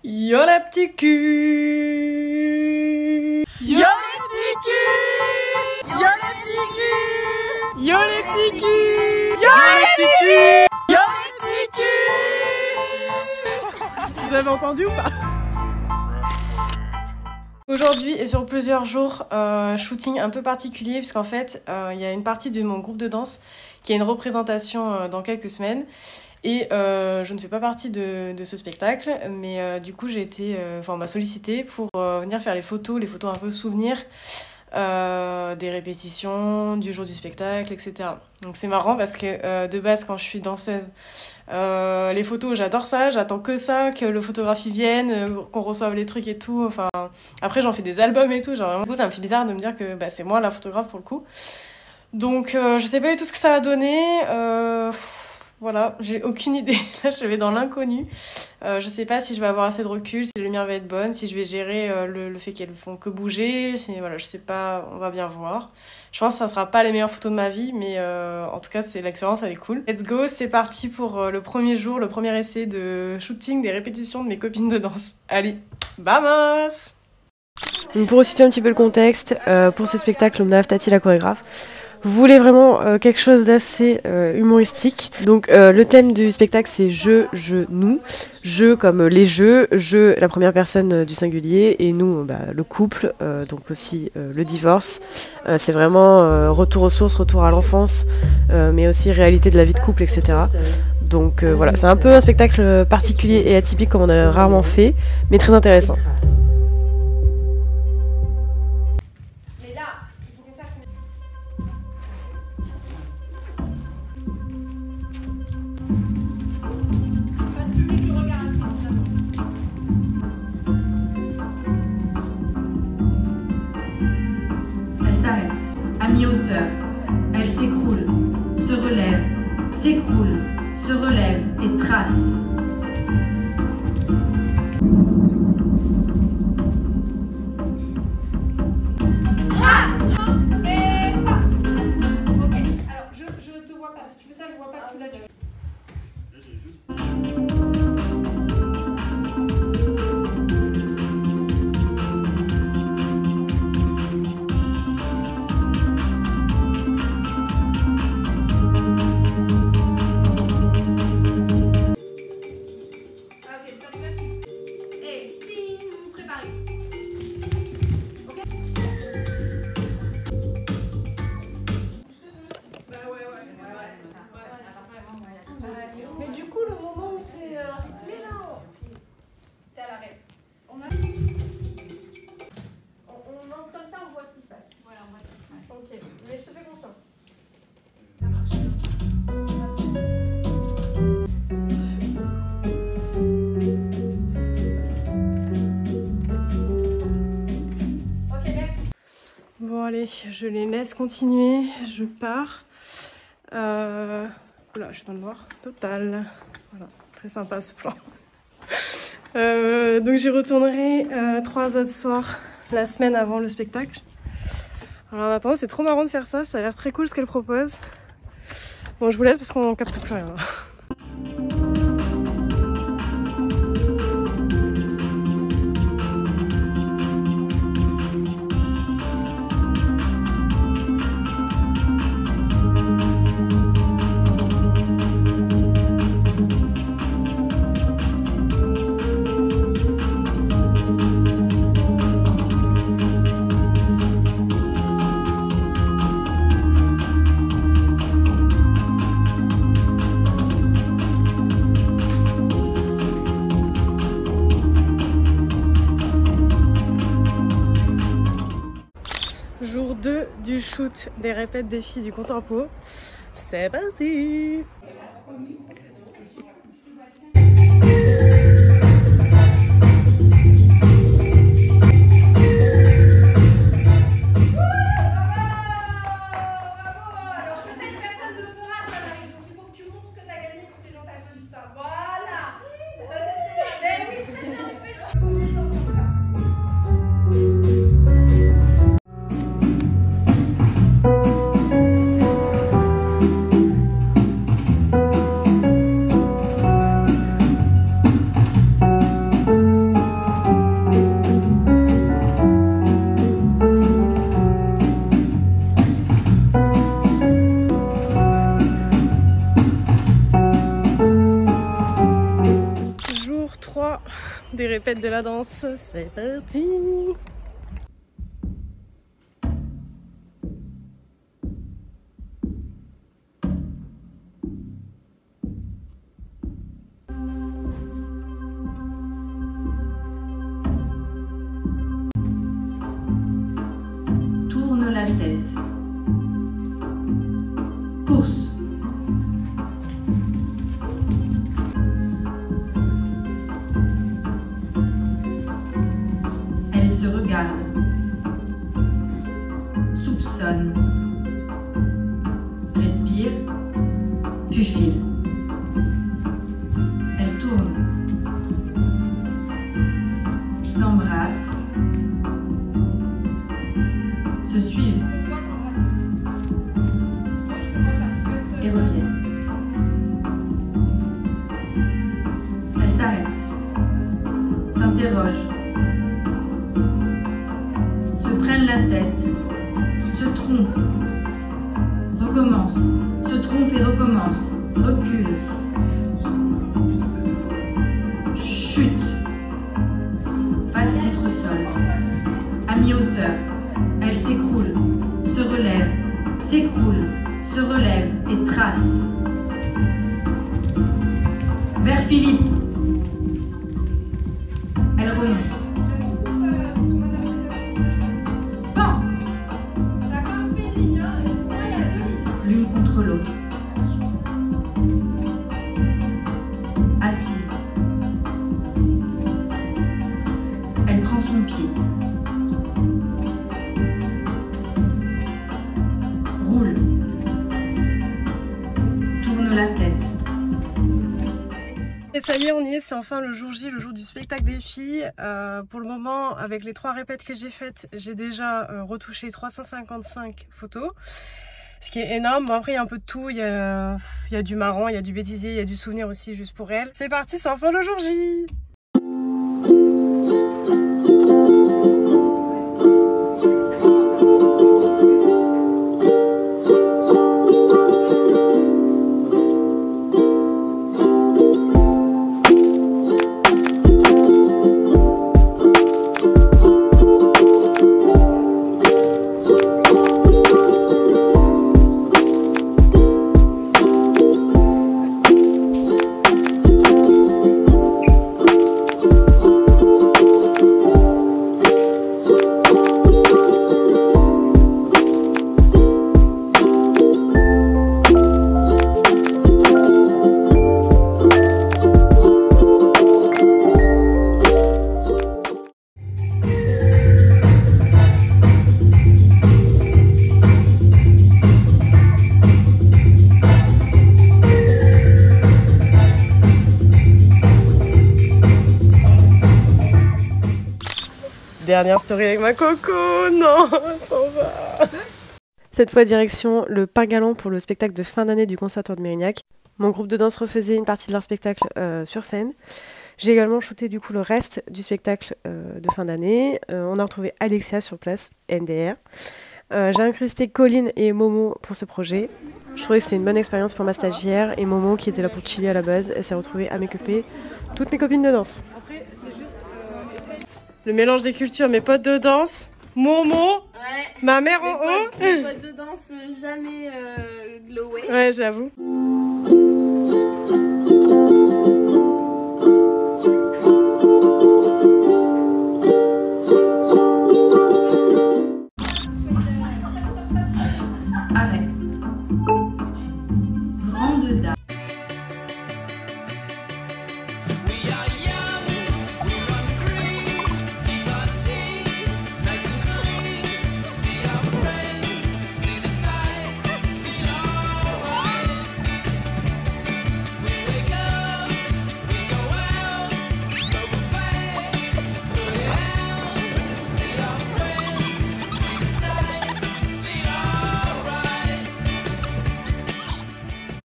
Yo la petite cul. Yo les petits culs. Yo les petits culs. Yo les petits culs. Yo les petits culs. Yo les petits culs. Vous avez entendu ou pas? Aujourd'hui et sur plusieurs jours, shooting un peu particulier puisqu'en fait il y a une partie de mon groupe de danse qui a une représentation dans quelques semaines. Et je ne fais pas partie de ce spectacle, mais du coup j'ai été, on m'a sollicité pour venir faire les photos un peu souvenirs des répétitions, du jour du spectacle, etc. Donc c'est marrant parce que de base quand je suis danseuse, les photos j'adore ça, j'attends que ça, que le photographe y vienne, qu'on reçoive les trucs et tout. Enfin après j'en fais des albums et tout, genre vraiment ça me fait bizarre de me dire que c'est moi la photographe pour le coup. Donc je sais pas du tout ce que ça va donner. Voilà, j'ai aucune idée. Là, je vais dans l'inconnu. Je sais pas si je vais avoir assez de recul, si la lumière va être bonne, si je vais gérer le fait qu'elles font que bouger. Voilà, je sais pas, on va bien voir. Je pense que ça sera pas les meilleures photos de ma vie, mais en tout cas, l'expérience, elle est cool. Let's go, c'est parti pour le premier jour, le premier essai de shooting des répétitions de mes copines de danse. Allez, vamos! Donc pour resituer un petit peu le contexte, pour ce spectacle, Mnav Tati, la chorégraphe, voulait vraiment quelque chose d'assez humoristique. Donc le thème du spectacle c'est je, nous. Je comme les jeux, je la première personne du singulier et nous le couple, donc aussi le divorce. C'est vraiment retour aux sources, retour à l'enfance, mais aussi réalité de la vie de couple, etc. Donc voilà, c'est un peu un spectacle particulier et atypique comme on a rarement fait, mais très intéressant. À mi-hauteur, elle s'écroule, se relève, s'écroule, se relève et trace. Ok, alors je te vois pas. Si tu fais ça, je vois pas que tu l'as tué. Mais du coup, le moment où c'est rythmé là, t'es à l'arrêt. On lance comme ça, on voit ce qui se passe. Voilà, on voit ce qui se passe. Ok, mais je te fais confiance. Ça marche. Ok, merci. Bon allez, je les laisse continuer, je pars. Oula, je suis dans le noir total. Voilà, très sympa ce plan. Donc j'y retournerai 3 autres soirs la semaine avant le spectacle. Alors en attendant, c'est trop marrant de faire ça, ça a l'air très cool ce qu'elle propose. Bon, je vous laisse parce qu'on capte plus rien. Jour 2 du shoot des répètes des filles du Contempo. C'est parti! des répètes de la danse, c'est parti. Tourne la tête. Course. Elle se regarde. Soupçonne. Respire. Puis file. Elle tourne. S'embrasse. Se suivent. Et reviennent. Elle s'arrête. S'interroge. Se prennent la tête. Se trompe. Recommence. Se trompe et recommence. Recule. Chute. Face contre sol. À mi-hauteur. Elle s'écroule. Se relève. S'écroule. Se relève et trace. Vers Philippe. Elle renonce. Pan. L'une contre l'autre. Assise. Elle prend son pied. Roule. Tourne la tête. Et ça y est, on y est, c'est enfin le jour J, le jour du spectacle des filles. Pour le moment, avec les 3 répètes que j'ai faites, j'ai déjà retouché 355 photos. Ce qui est énorme. Bon, après, il y a un peu de tout. Il y a du marrant, il y a du bêtisier, il y a du souvenir aussi juste pour elle. C'est parti, c'est enfin le jour J. Dernière story avec ma coco, non, ça va. Cette fois direction le Parc Galant pour le spectacle de fin d'année du Conservatoire de Mérignac. Mon groupe de danse refaisait une partie de leur spectacle sur scène. J'ai également shooté du coup le reste du spectacle de fin d'année. On a retrouvé Alexia sur place, NDR. J'ai incrusté Colline et Momo pour ce projet. Je trouvais que c'était une bonne expérience pour ma stagiaire et Momo qui était là pour chiller à la base. Elle s'est retrouvée à m'occuper toutes mes copines de danse. Après, c'est juste le mélange des cultures, mes potes de danse, Momo, ouais, ma mère en haut. Mes potes de danse jamais glowé. Ouais, j'avoue.